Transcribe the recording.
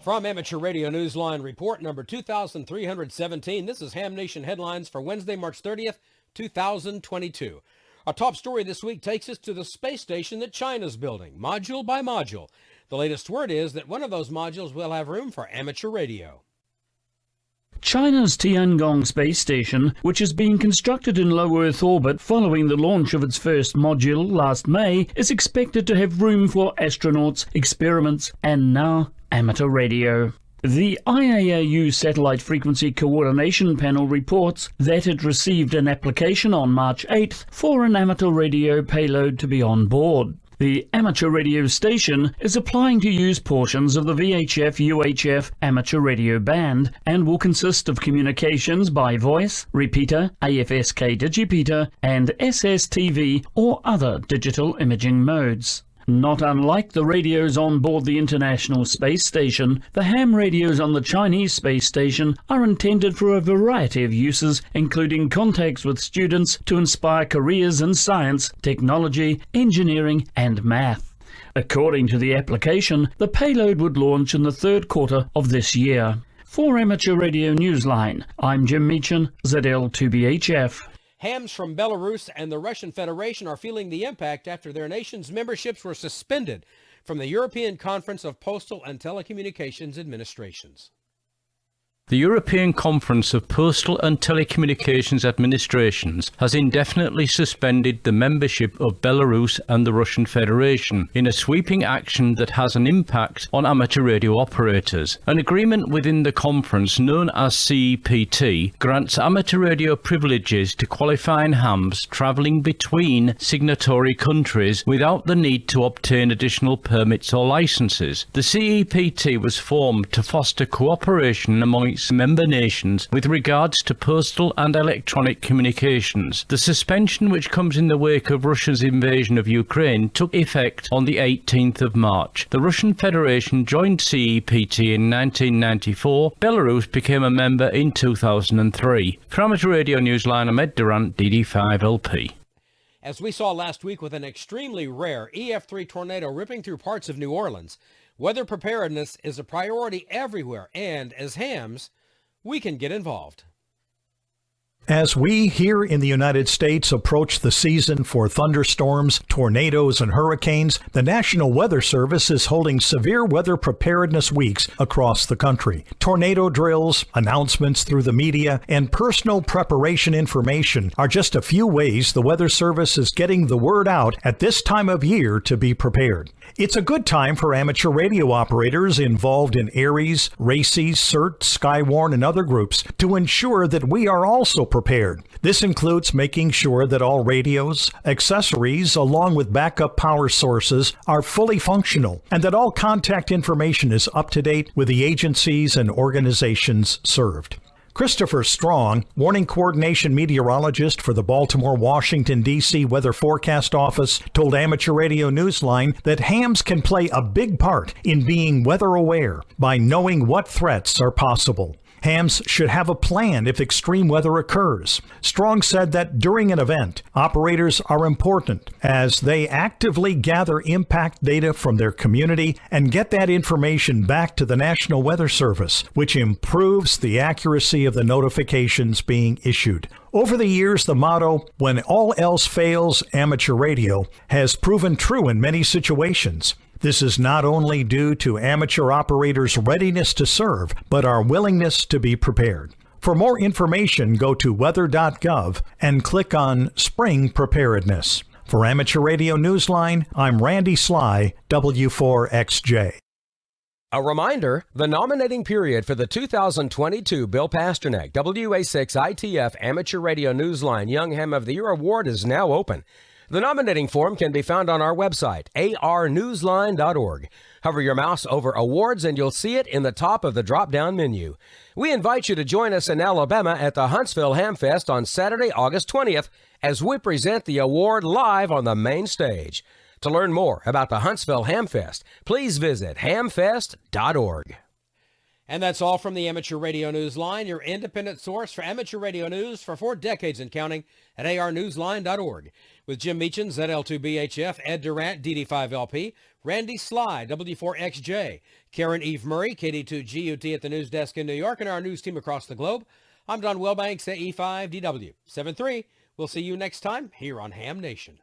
From Amateur Radio Newsline report number 2317, this is Ham Nation headlines for Wednesday, March 30th, 2022. Our top story this week takes us to the space station that China's building, module by module. The latest word is that one of those modules will have room for amateur radio. China's Tiangong space station, which is being constructed in low Earth orbit following the launch of its first module last May, is expected to have room for astronauts, experiments, and now amateur radio. The IAAU Satellite Frequency Coordination Panel reports that it received an application on March 8th for an amateur radio payload to be on board. The amateur radio station is applying to use portions of the VHF-UHF amateur radio band and will consist of communications by voice, repeater, AFSK digipeater, and SSTV or other digital imaging modes. Not unlike the radios on board the International Space Station, the ham radios on the Chinese space station are intended for a variety of uses, including contacts with students to inspire careers in science, technology, engineering, and math. According to the application, the payload would launch in the third quarter of this year. For Amateur Radio Newsline, I'm Jim Meechan, ZL2BHF. Hams from Belarus and the Russian Federation are feeling the impact after their nations' memberships were suspended from the European Conference of Postal and Telecommunications Administrations. The European Conference of Postal and Telecommunications Administrations has indefinitely suspended the membership of Belarus and the Russian Federation in a sweeping action that has an impact on amateur radio operators. An agreement within the conference, known as CEPT, grants amateur radio privileges to qualifying hams travelling between signatory countries without the need to obtain additional permits or licences. The CEPT was formed to foster cooperation among its member nations with regards to postal and electronic communications. The suspension, which comes in the wake of Russia's invasion of Ukraine, took effect on the 18th of March. The Russian Federation joined CEPT in 1994. Belarus became a member in 2003. For Amateur Radio Newsline, I'm Ed Durant, DD5LP. As we saw last week with an extremely rare EF3 tornado ripping through parts of New Orleans, weather preparedness is a priority everywhere, and as hams, we can get involved. As we here in the United States approach the season for thunderstorms, tornadoes, and hurricanes, the National Weather Service is holding severe weather preparedness weeks across the country. Tornado drills, announcements through the media, and personal preparation information are just a few ways the Weather Service is getting the word out at this time of year to be prepared. It's a good time for amateur radio operators involved in ARES, RACES, CERT, Skywarn, and other groups to ensure that we are also prepared. This includes making sure that all radios, accessories, along with backup power sources are fully functional and that all contact information is up to date with the agencies and organizations served. Christopher Strong, warning coordination meteorologist for the Baltimore, Washington, D.C. Weather Forecast Office, told Amateur Radio Newsline that hams can play a big part in being weather aware by knowing what threats are possible. Hams should have a plan if extreme weather occurs. Strong said that during an event, operators are important as they actively gather impact data from their community and get that information back to the National Weather Service, which improves the accuracy of the notifications being issued. Over the years, the motto, "When all else fails, amateur radio," has proven true in many situations. This is not only due to amateur operators' readiness to serve, but our willingness to be prepared. For more information, go to weather.gov and click on Spring Preparedness. For Amateur Radio Newsline, I'm Randy Sly, W4XJ. A reminder, the nominating period for the 2022 Bill Pasternak WA6 ITF Amateur Radio Newsline Young Ham of the Year Award is now open. The nominating form can be found on our website, arnewsline.org. Hover your mouse over Awards and you'll see it in the top of the drop-down menu. We invite you to join us in Alabama at the Huntsville Hamfest on Saturday, August 20th, as we present the award live on the main stage. To learn more about the Huntsville Hamfest, please visit hamfest.org. And that's all from the Amateur Radio Newsline, your independent source for amateur radio news for 4 decades and counting at arnewsline.org. With Jim Meacham, ZL2BHF, Ed Durant, DD5LP, Randy Sly, W4XJ, Karen Eve Murray, KD2GUT at the news desk in New York, and our news team across the globe. I'm Don Wellbanks at E5DW. 7-3. We'll see you next time here on Ham Nation.